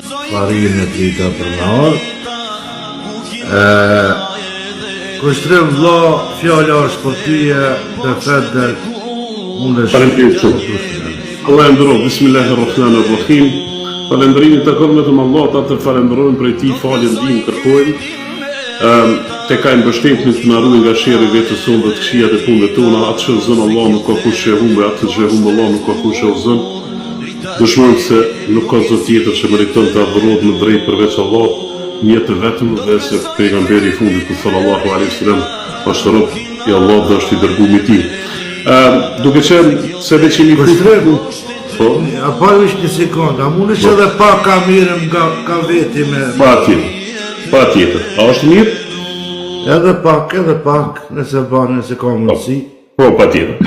Farin e trita për në orë. Kështrim vla, fjalla është për tyje dhe fedder mund është Allah e ndëroj, Bismillahirrahmanirrahim. Falendërimin të kërë vetëm Allah, atë të falenderojmë për e ti falën dim kërkojmë. Te ka në bështetni të në arrujnë nga shere vetës sonë dhe të këshia dhe punëve tona, atë që zënë Allah nuk ka kush që e humbe, atë që e humbe Allah nuk ka kush që e zënë. Dëshmojmë se nuk ka zot tjetër që meriton të adhurohet në drejt përveç Allah, një të vetëm dhe se pejgamberi i fundit sallallahu alaihi wasallam është rob i Allah dhe është i dërguar i tij. Duke qenë se veç jemi Kështregu, a parë ishtë një sekundë, a mund është edhe pak ka mirëm ka veti me... Pa tjetër. A është mirë? Edhe pak, nëse banë, nëse ka mundësi. Po, pa tjetër.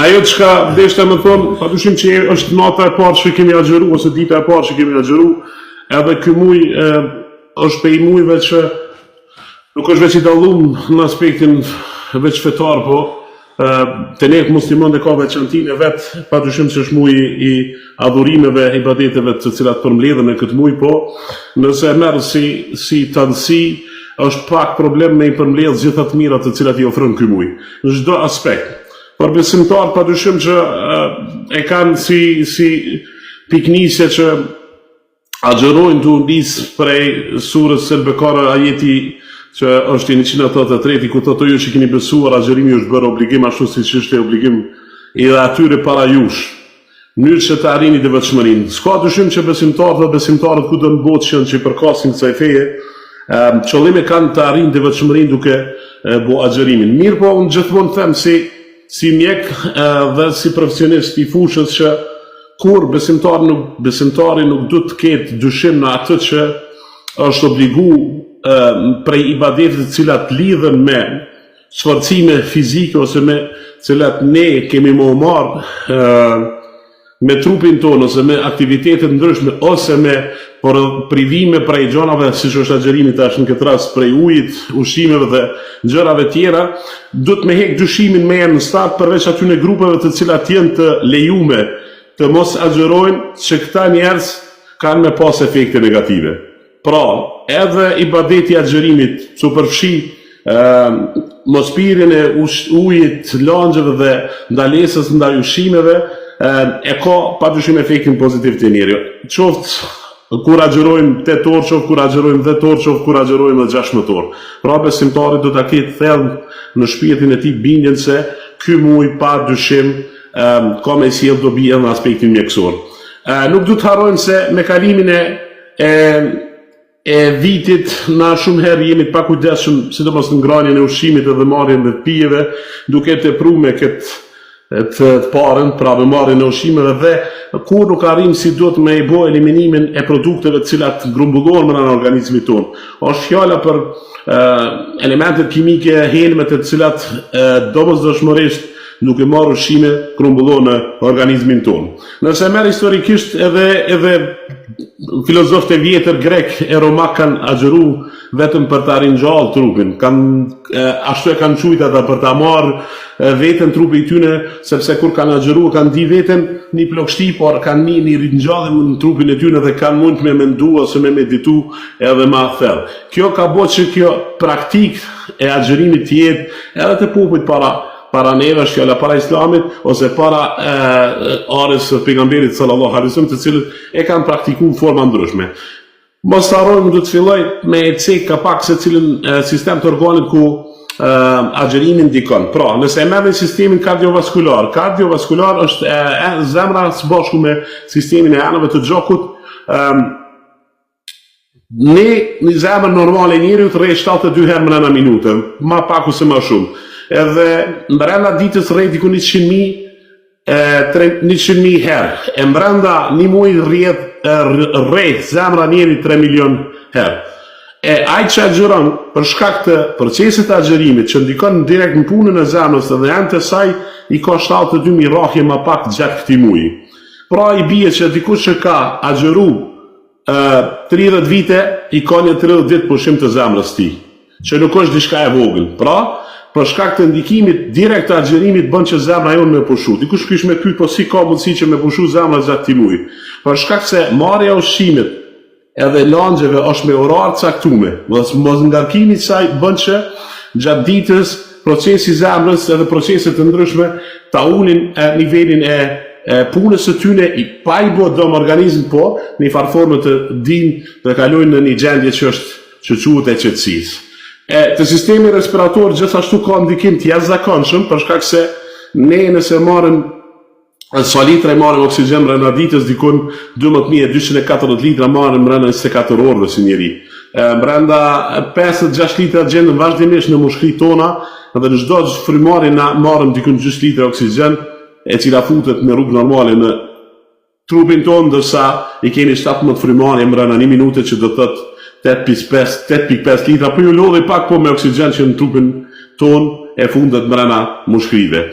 Ajo që ka deshte me thonë, pa dushim që është nata e parë që kemi agjeru, ose dita e parë që kemi agjeru, edhe ky muj është pe i mujve që nuk është veç i dallum në aspektin veç fetar, po të ne muslimon dhe ka veçantin e vetë, pa dushim që është muj i adhurimeve, i ibadeteve të cilat përmbledhen në këtë muj, po nëse merë si tëndësi, është pak problem me i përmbledh gjitha të mirat të cilat i ofron ky muj, në çdo aspekt. Por besimtar pa dushim që e kanë si piknisje që agjerojnë të undis prej surës Al-Bekara ajeti që është i 183 ku thotë ju që keni besuar agjerimi është bërë obligim ashtu siç është obligim i atyre para jush, mënyrë që të arrini devotshmërinë. S'ka dyshim që besimtarët kudo në botë që përkasin kësaj feje, qëllime kanë të arrinë devotshmërinë duke bo agjerimin. Mirë po, unë gjithmonë them si mjek dhe si profesionist i fushës që kur besimtari nuk du të ketë dyshim në atë që është obligu prej ibadetit të cilat lidhen me sforcime fizike ose me cilat ne kemi më marrë me trupin tonë ose me aktivitetet ndryshme ose me privime prej gjonave si që është agjerimi tash në këtë rast prej ujit, ushqimeve dhe gjërave tjera, du të me hek dyshimin me në start përveç atyne grupeve të cilat jenë të lejume të mos agjerojnë që këta njerës kanë me pas efekte negative. Pra, edhe ibadeti agjerimit që përfshi mospirin e ujit, langjeve dhe ndalesës ndaj ushqimeve, e ka pa dyshim efektin pozitiv të njeri. Qoftë kur agjerojmë 8 orë, qoftë kur agjerojmë 10 orë, qoftë kur agjerojmë 16 orë. Pra besimtarit do të ketë thellë në shpirtin e tij bindjen se ky muj pa dyshim ka me sjellë dobi në aspektin mjekësor. Nuk du të harrojmë se me kalimin e vitit na shumë herë jemi të pakujdesshëm, sidomos në ngrënien e ushqimit dhe marrjen e pijeve, duke tepruar me këtë të parën, pra me marrjen e ushqimeve dhe kur nuk arrim si duhet me i bo eliminimin e produkteve të cilat grumbullohen në organizmin tonë. Është fjala për elementet kimike helme të cilat domosdoshmërisht nuk e marrë ushqime grumbullohen në organizmin tonë. Nëse merr historikisht edhe filozofët e vjetër grek e romak kanë agjeru vetëm për të ringjallë trupin, ashtu e kanë quajtur ata për ta marrë veten trupi i tyre, sepse kur kanë agjeru kanë di veten një plokshti, por kanë një ringjallje në trupin e tyre dhe kanë mund me mendu ose me meditu edhe më thellë. Kjo ka bërë që kjo praktik e agjerimit të jetë edhe të popujt para neve, shkjala para islamit, ose para arës pejgamberit sallallahu alaihi wasallam, të cilët e kanë praktikuar në forma ndryshme. Mos harrojmë do të filloj me cek ka pak se cilën sistem të organit ku agjerimin ndikon. Pra, nëse e merrni sistemin kardiovaskular është zemra së bashku me sistemin e anëve të gjokut. Një zemër normale njeriut rrej 72 herë në minutë, ma pak ose ma shumë. Edhe brenda ditës rrej diku 100.000 herë. E brenda një muaj rrej zemra njeri 3 milion herë. Ai që agjeron për shkak të procesit të agjerimit që ndikon direkt në punën e zemrës dhe janë të saj i ka 72.000 rrahje ma pak gjatë këtij muaji. Pra i bie që dikush që ka agjeru 30 vite i ka një 30 vite pushim të zemrës tij, që nuk është diçka e vogël. Pra, për shkak të ndikimit direkt të agjerimit bën që zemra jonë me pushu. Dikush kish me pyet po si ka mundësi që me pushu zemra gjatë këtij muaji? Për shkak se marrja e ushqimit edhe langjeve është me orar caktume. Mos ngarkimi saj bën që gjatë ditës procesi zemrës edhe proceset të ndryshme ta ulin nivelin e punës së tyne pa i bërë dëm organizm, po në farformë të din dhe kalojnë në një gjendje që është që quhet e qetësisë. Të sistemi respirator gjithashtu ka ndikim të jashtëzakonshëm për shkak se ne nëse marrim sa litra marrim oksigjen rreth ditës dikon 12.240 litra marrim rreth 24 orëve si njeri. Brenda 5-6 litra gjendën vazhdimisht në mushkrit tona dhe në çdo frymarrje na marrim dikon 6 litra oksigjen e cila futet në rrugë normale në trupin tonë, ndërsa i kemi 17 frymarrje rreth 1 minute që do të thotë 8.5 litra, po ju lodhi pak po me oksigjen që në trupin tonë e fundet mrena mushkrive.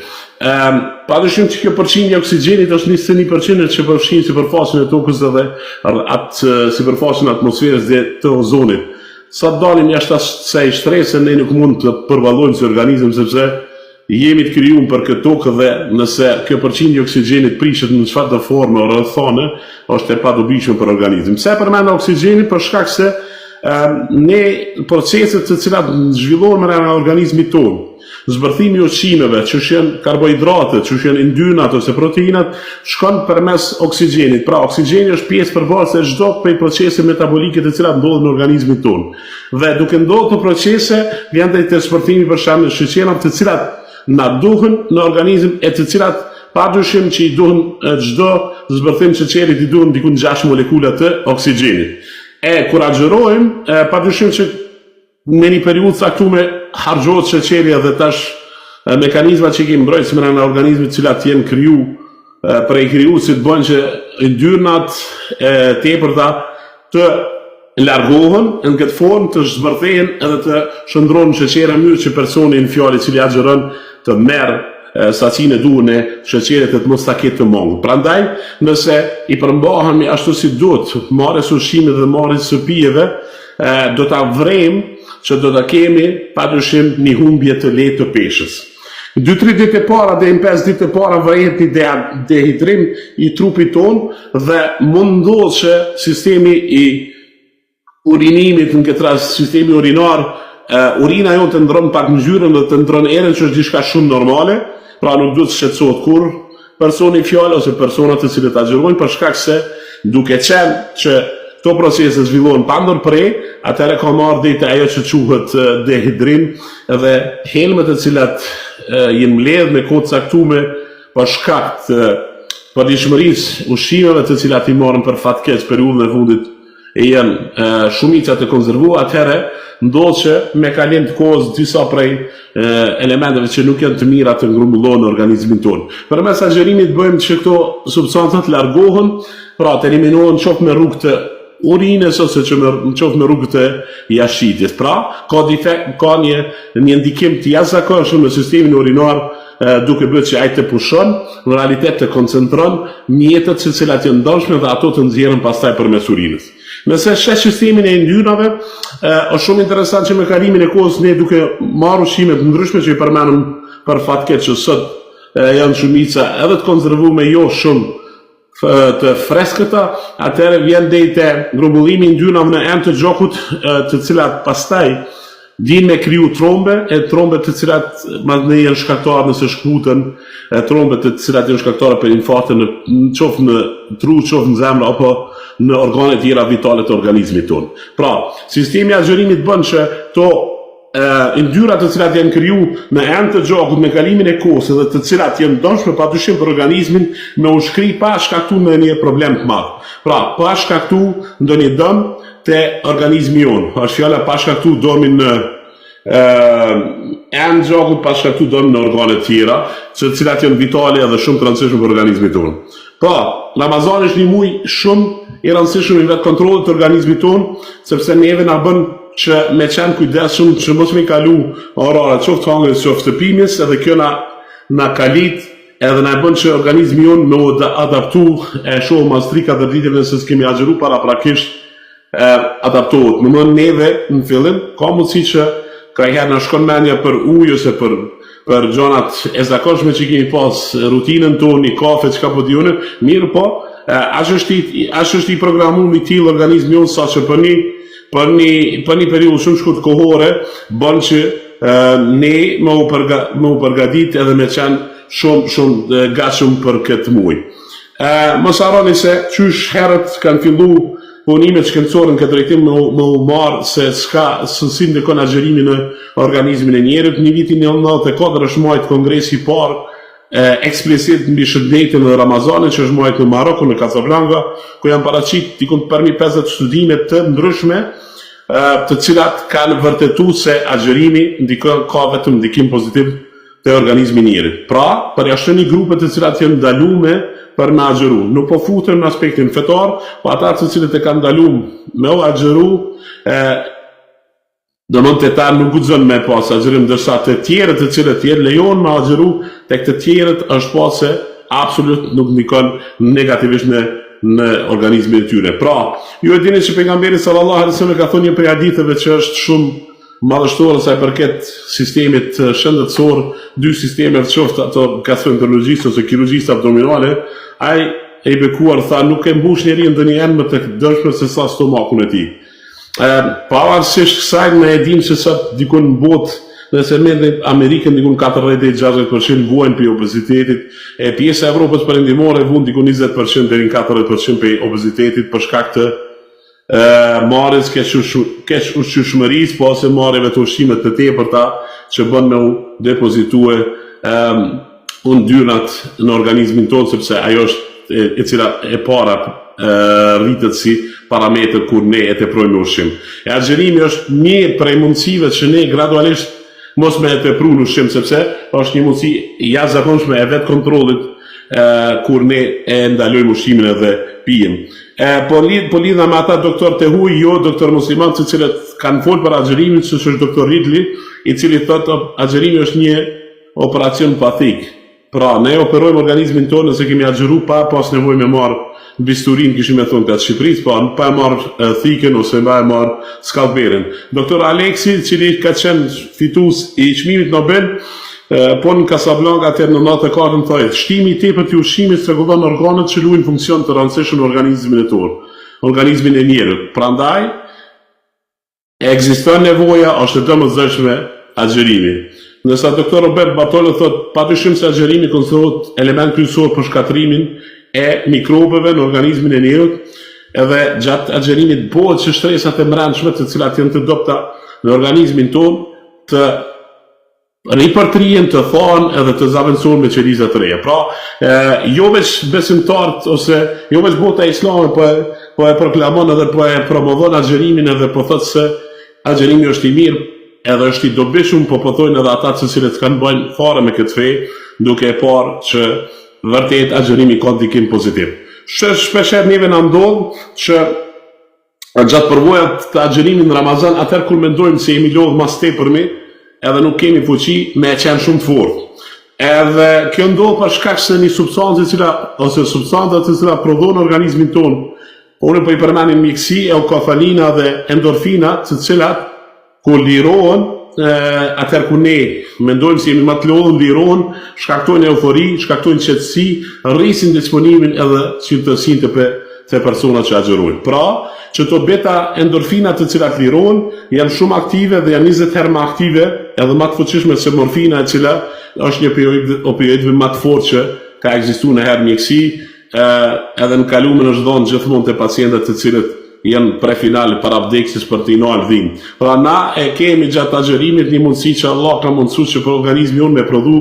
Padyshim që kjo përqindje e oksigjenit është 21% që përfshin sipërfaqen e tokës dhe atë sipërfaqen e atmosferës dhe të ozonit. Sa dalim jashtë asaj shtrese, ne nuk mund të përballojmë si organizëm sepse jemi të krijuar për këtë tokë dhe nëse kjo përqindje e oksigjenit prishet në çfarë forme o rrethone, është e padobishme për organizmin. Pse përmend oksigjenin? Për shkak se ne proceset të cilat zhvillohen në organizmit tonë, zbërthimi i ushqimeve, që janë karbohidratet, që janë yndyrnat ose proteinat, shkon përmes oksigjenit. Pra, oksigjeni është pjesë përballëse çdo prej proceseve metabolike të cilat ndodhen në organizmin tonë. Dhe duke ndodhur këto procese, vjen te zbërthimi për shembull të sheqerave të cilat na duhen në organizëm e të cilat padyshim që i duhen çdo zbërthim sheqerit i duhen diku 6 molekula të oksigjenit. Kur agjerojmë, padyshim që me një periudhë caktuar harxhohet sheqeri dhe tash mekanizmat që kemi mbrojtës në organizmit të cilat janë prej krijuesit bën që yndyrnat tepërta të largohen në këtë formë të zbërthehen edhe të shndrohen sheqera në mënyrë që personi në fjalë i cili agjeron të merr sacinë e duhur në sheqeret të mos ta ketë të mungur. Prandaj, nëse i përmbahemi ashtu si duhet, marrjes ushqimit dhe marrjes së pijeve, do ta vrejmë që do ta kemi padyshim një humbje të lehtë të peshës. 2-3 ditë e para deri në 5 ditë e para vërehet një dehidrim i trupit tonë dhe mund ndodhë që sistemi i urinimit, në këtë rast sistemi urinar, urina jonë të ndron pak ngjyrën dhe të ndron erën, që është diçka shumë normale, pra nuk duhet të shqetësohet kur personi fjalë ose personat të cilët agjerojnë, për shkak se duke qenë që këto procese zhvillohen pa ndërprer, atëherë ka marrë deri ajo që quhet dehidrim dhe helmet të cilat janë mbledhur me kohë caktuar për shkak të padijshmërisë ushqimeve të cilat i marrin për fat keq periudhën e fundit e janë shumica të konservuar, atëherë ndodh që me kalim të kohës disa prej elementeve që nuk janë të mira të ngrumbullohen në organizmin tonë. Përmes agjerimit bëjmë që këto substancat largohen, pra të eliminohen qoftë me rrugë të urinës ose që qoftë me rrugë të jashtëqitjes. Pra, ka një ndikim të jashtëzakonshëm në sistemin urinar, duke bërë që ai të pushon, në realitet të koncentron mjetet të cilat janë ndoshme dhe ato të nxjerrin pastaj përmes urinës. Nëse sheh sistemin e yndyrnave, është shumë interesant që me kalimin e kohës ne duke marrë ushqime të ndryshme që i përmenëm për fat keq që sot janë shumica edhe të konservuar jo shumë të freskëta, atëherë vjen deri te grumbullimi i yndyrnave në enë të gjokut, të cilat pastaj din me kriju trombe, trombe të cilat madje janë shkaktare nëse shkputen, trombe të cilat janë shkaktare për infarkte qoftë në tru, qoftë në zemër apo në organet tjera vitale të organizmit tonë. Pra, sistemi i agjerimit bën që to yndyrat të cilat janë kriju në enë të gjokut me kalimin e kohës dhe të cilat janë ndoshme padyshim për organizmin me u shkri pa shkaktuar në një problem të madh. Pra, pa shkaktuar ndonjë dëm te organizmi jonë. Është fjala pa shkaktuar dëmin në enë gjokut, pa shkaktuar dëmin në organet tjera, të cilat janë vitale dhe shumë të rëndësishme për organizmin tonë. Pra, Ramazani është një muaj shumë i rëndësishëm i vetë kontrollit të organizmit tonë, sepse neve na bën që me qenë kujdesshëm që mos me kalu orare qoftë hangres qoftë pimis, edhe kjo na kalit edhe na bën që organizmi jonë me adaptu shumë mastrika dhe ditëve nëse s'kemi agjeru paraprakisht adaptohet. Më mënë neve në fillim ka mundësi që krajherë na shkon mendja për ujë ose për gjonat e zakonshme që kemi pas rutinën tonë, i kafe, çka po diunë, mirë po as është i programuar i tillë organizmi jonë sa që për një periudhë shumë shkurtë kohore bën që ne më u përgatit edhe me qenë shumë gatshëm për këtë muaj. Mos harroni se qysh herët kanë fillu punimet shkencore në këtë drejtim më u marë se si ndikon agjerimi në organizmin e njerit. Në vitin 1994 është muajt kongresi i parë eksplicit mbi shëndetin e Ramazanit, që është muajt në Maroko, në Casablanca, ku janë paraqit dikun përmi 50 studime të ndryshme, të cilat kanë vërtetuar se agjerimi ka vetëm ndikim pozitiv te organizmi i njerit. Pra, përjashtoni grupet të cilat janë ndalume për me agjeru. Nuk po futem në aspektin fetar, po ata të cilët e kanë ndaluar me u agjeru, do të ta nuk guxon me pas agjerim, ndërsa të tjerët të cilët lejon me agjeru, tek të tjerët është pas se absolut nuk ndikon negativisht në organizmin e tyre. Pra, ju e dini që pejgamberi sallallahu alaihi wasallam ka thonë një prej haditheve që është shumë madhështore sa i përket sistemit shëndetësor, dy sistemet qoftë ato gastroenterologjistë ose kirurgjistë abdominale, ai e bekuar tha nuk e mbush njeriu ndonjëherë më të dëshme se sa stomakun e tij. Pavarësisht kësaj ne e dim se sot dikun në botë, nëse me Amerikën dikun 40-60% vuajnë për obezitetit, e pjesa e Evropës perëndimore vun dikun 20% deri në 40% për obezitetit për shkak të marrjes keq ushqyeshmërisë, po ose marrjeve të ushqimet të tepërta që bën me u depozitue yndyrat në organizmin tonë, sepse ajo është e cila e para rritet si parametër kur ne e teprojmë ushqim. E agjerimi është një prej mundësive që ne gradualisht mos me e tepru në ushqim, sepse është një mundësi jashtëzakonshme e vetë kontrollit kur ne e ndalojmë ushqimin edhe pijem. Po lidha me ata doktor të huj, jo doktor musliman, të cilët kanë folë për agjerimin, që është doktor Ridley, i cili thotë agjerimi është një operacion pathik. Pra, ne operojmë organizmin tonë nëse kemi agjeru pa pas nevojë me marë bisturin, kishim e thonë të atë Shqipëris, pa e marë thiken ose pa e marë skalperin. Doktor Aleksi, cili ka qenë fitus i çmimit Nobel, po në Casablanca atër në 94 në thojë, shtimi i tepërt i ushqimit tregon organet që luajnë funksion të rëndësishëm në organizmin e tonë, organizmin e njerëzit. Prandaj ekziston nevoja, është e domosdoshme agjerimi. Nësa doktor Robert Batole thotë, patyshim se agjerimi konsiderohet element kryesor për shkatrimin e mikrobeve në organizmin e njerëzit, edhe gjatë agjerimit bëhet që shtresat e mbrëmshme të cilat janë të dobta në organizmin tonë të ripërtrihen, të thonë edhe të zaventësohen me qeliza të reja. Pra, jo veç besimtarët ose jo veç bota islame po e proklamon edhe po e promovon agjerimin edhe po thotë se agjerimi është i mirë edhe është i dobishëm, po thonë edhe ata të cilët kanë bënë fare me këtë fe, duke e parë që vërtet agjerimi ka ndikim pozitiv. Shpesher neve na ndodh që gjatë përvojat të agjerimit në Ramazan, atëherë kur mendojmë se jemi lodhur mas tepërmi, edhe nuk kemi fuqi me e qenë shumë të fortë. Edhe kjo ndodh për shkak se një substancë ose substanca të cilat prodhon organizmin tonë. Unë po i përmendin mjekësi, eukafalina dhe endorfina, të cilat kur lirohen, atëherë kur ne mendojmë se jemi më të lodhur, lirohen, shkaktojnë eufori, shkaktojnë qetësi, rrisin disponimin edhe qetësinë të personat që agjerojnë. Pra, që to beta endorfina të cilat lirohen janë shumë aktive dhe janë 20 herë më aktive edhe më të fuqishme se morfina, e cila është një opioidve më të fortë që ka ekzistuar në herë mjekësi, edhe në kalumin është dhënë gjithmonë te pacientët të cilët janë prefinale para vdekjes për të inal dhimbje. Pra na e kemi gjatë agjerimit një mundësi që Allah ka mundësuar që për organizmi jonë me prodhu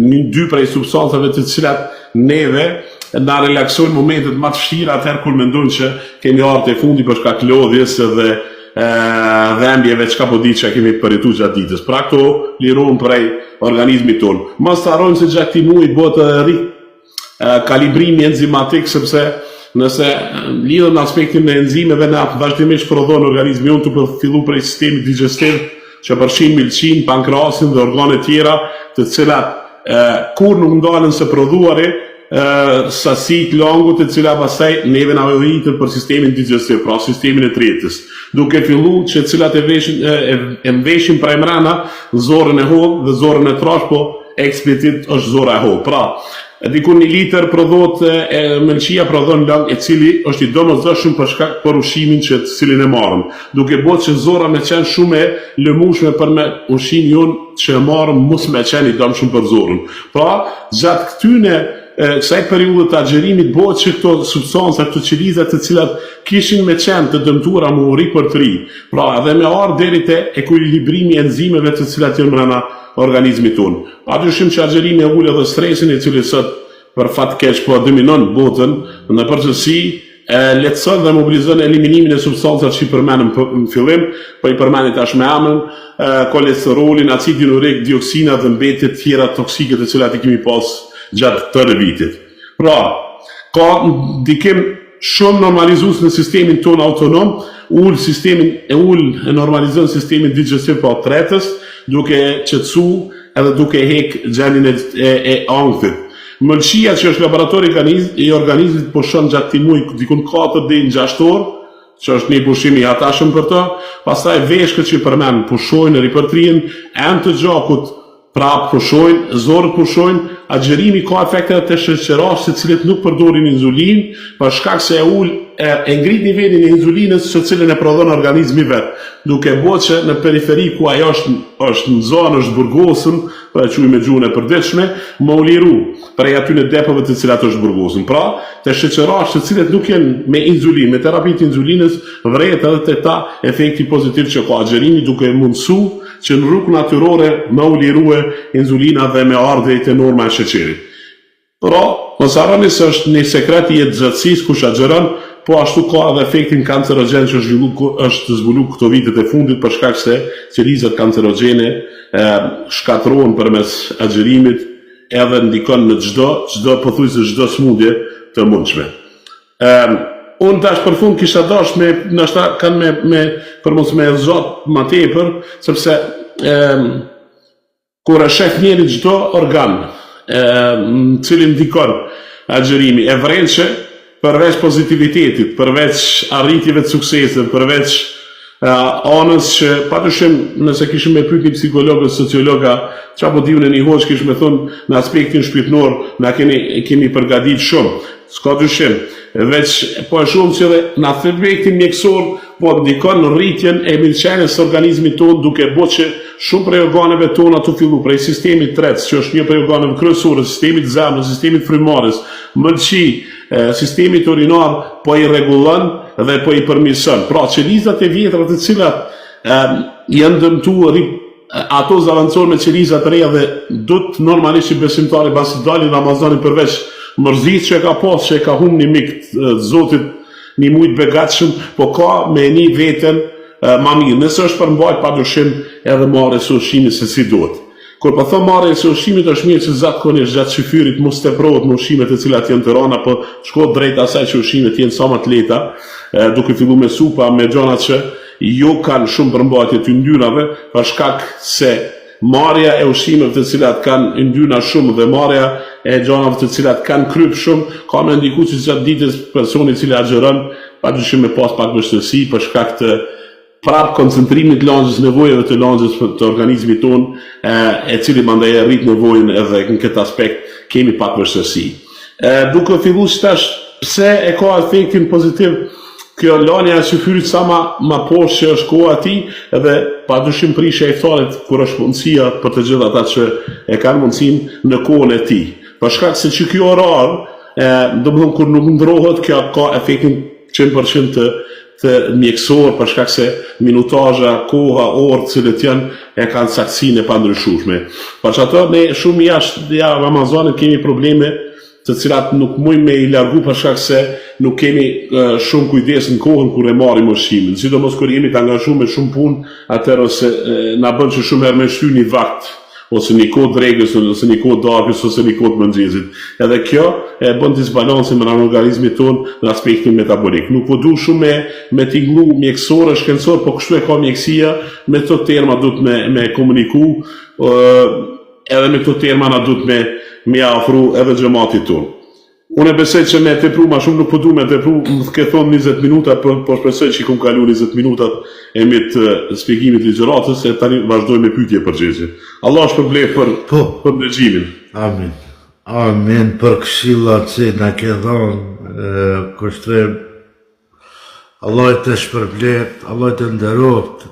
dy prej substancave të cilat neve na relaksojnë momentet më të vështira, atëherë kur mendojmë që kemi ardhur te fundi për shkak lodhjes dhe dhembjeve çka po di që kemi përjetuar gjatë ditës. Pra këto lirohen prej organizmit tonë. Mos harrojmë se gjatë këtij muaji bëhet kalibrimi enzimatik, sepse nëse lidhëm në aspektin e enzimeve, ne vazhdimisht prodhon organizmi jonë të fillu prej sistemit digestiv që përfshin milçin, pankrasin dhe organe tjera, të cilat kur nuk ndalen së prodhuari, sasit langut të cilat pastaj neve na vëllitën për sistemin digestiv, pra sistemin e tretës, duke fillu që cilat e mveshin prej mrena zorën e hollë dhe zorën e trash, po eksplicit është zora e hollë. Pra, Dikun 1 litër prodhohet mëlçia prodhon lang e cili është i domosdoshëm për shkak për ushimin që cilin e marrëm. Duke bërë që zora me qenë shumë e lëmushme për me ushimin jon që e marrëm mos me qenë i domshëm për zorën. Pra, gjatë këtyne kësaj periudhe të agjerimit bëhet që këto substanca, këto qelizat të cilat kishin me qenë të dëmtuara mu ripërtëri. Pra, edhe me ardhur deri te ekuilibrimi i enzimeve të cilat janë brenda organizmit tonë. Padyshim që agjerimi e ul edhe stresin i cili sot për fat keq po dominon botën, në përgjithësi lehtëson dhe mobilizon eliminimin e substancave që i përmenëm në fillim, po i përmeni tash me emrin, kolesterolin, acidin urik, dioksina dhe mbetjet tjera toksike të cilat i kemi pas gjatë tërë vitit. Pra, ka ndikim shumë normalizues në sistemin ton autonom, normalizon sistemin digestiv pa tretës, duke qetësu edhe duke hek gjenin e ankthit. Mëlçia që është laboratori i organizmit pushon gjatë këtij muaji dikun 4 deri në 6 orë, që është një pushim i hatashëm për të, pastaj veshkët që përmend pushojnë ripërtrin, enë të gjakut prap pushojnë, zorët pushojnë, agjerimi ka efekte të sheqerash të cilët nuk përdorin inzulin, për shkak se e ngrit nivelin e inzulinës që cilën e prodhon organizmi vet, duke bërë që në periferi ku ajo është në zonë është burgosur, për e quajmë me gjuhën e përditshme, më u liru prej atyre depëve të cilat është burgosur. Pra, të sheqerash të cilët nuk janë me inzulin, me terapitë inzulinës, vret edhe te ta efekti pozitiv që ka agjerimi duke mundsu që në rrugë natyrore më u lirue inzulina dhe me ardhe të norma e sheqerit. Pra, mos harroni se është një sekret i jetëgjatësisë kush agjeron, po ashtu ka edhe efektin kancerogjen që është zbuluar këto vitet e fundit për shkak se qelizat kancerogjene shkatërrohen përmes agjerimit edhe ndikon në pothuajse çdo smundje të mundshme. Unë tash për fund kisha dash ndoshta kanë për mos me zot më tepër, sepse kur e shef njëri çdo organ në cilin ndikon agjerimi, e vren që përveç pozitivitetit, përveç arritjeve të suksesit, përveç anës që patyshim nëse kishim me pyet një psikologë, sociologa, çapo diun e një hoç kishim me thonë në aspektin shpirtëror, na kemi përgatitur shumë. S'ka dyshim, veç po e shumë që edhe në aspektin mjekësor po ndikon në rritjen e mirëqenies së organizmit tonë, duke bërë që shumë prej organeve tona të fillu prej sistemit tretës, që është një prej organeve kryesore, sistemit zemrës, sistemit frymarrës, mëlçi, sistemit urinar po i rregullon dhe po i përmirëson. Pra, qelizat e vjetra të cilat janë dëmtuar, ato zavancojnë me qelizat të reja dhe do të normalisht i besimtari pasi dalin Ramazanin përveç mërzit që e ka pas, që e ka humbur një mik të Zotit, një mujt begatshëm, po ka me një veten ma mirë. Nëse është përmbajt padyshim edhe marrja e ushqimit se si duhet. Kur po them marrja e ushqimit është mirë që zakonisht gjatë shifyrit mos teprohet me ushqimet të cilat janë të rëna, po shkohet drejt asaj që ushqimet jenë sa më të lehta, duke filluar me supa, me gjëra që jo kanë shumë përmbajtje të yndyrave, për shkak se marrja e ushqimeve të cilat kanë yndyra shumë dhe marrja e gjërave të cilat kanë kryp shumë ka me ndikuar që gjatë ditës personi i cili agjeron padyshim me pas pak vështirësi për shkak të prap koncentrimit langës, nevojave të langës të organizmit tonë, e cili mandej e rrit nevojën edhe në këtë aspekt kemi pak vështirësi. Duke filluar tash pse e ka efektin pozitiv kjo lania e syfyrit sa ma poshtë që është koha e tij, edhe padyshim prishja e tharit kur është mundësia për të gjithë ata që e kanë mundësinë në kohën e tij. Për shkak se që kjo orar, domethënë kur nuk ndrohet, kjo ka efektin 100% të mjekësor, për shkak se minutazha, koha, orët cilët janë e kanë saktësinë e pandryshueshme. Për çato ne shumë jashtë Ramazanit kemi probleme të cilat nuk mujmë me i largu për shkak se nuk kemi shumë kujdes në kohën kur e marrim ushqimin. Sidomos kur jemi të angazhuar me shumë punë, atëherë ose na bën që shumë herë me shty një vakt, ose një kohë dregës, ose një kohë darkës, ose një kohë të mëngjesit. Edhe kjo e bën disbalancën në organizmin tonë në aspektin metabolik. Nuk po du shumë me tinglu mjekësor, shkencor, po kështu e ka mjekësia, me këto terma duhet me komuniku, edhe me këto terma na duhet me afru edhe xhamatit tonë. Unë besoj që me tepru ma shumë nuk po du me tepru, më ke thonë 20 minuta, po shpresoj që i kum kalu 20 minutat e me të shpjegimit ligjëratës, e tani vazhdoj me pyetje përgjigje. Allah shpërblet për ndërgjimin. Amin. Amin për këshillat që na ke dhënë, kushtrim Allah të shpërblet, Allah të nderoft,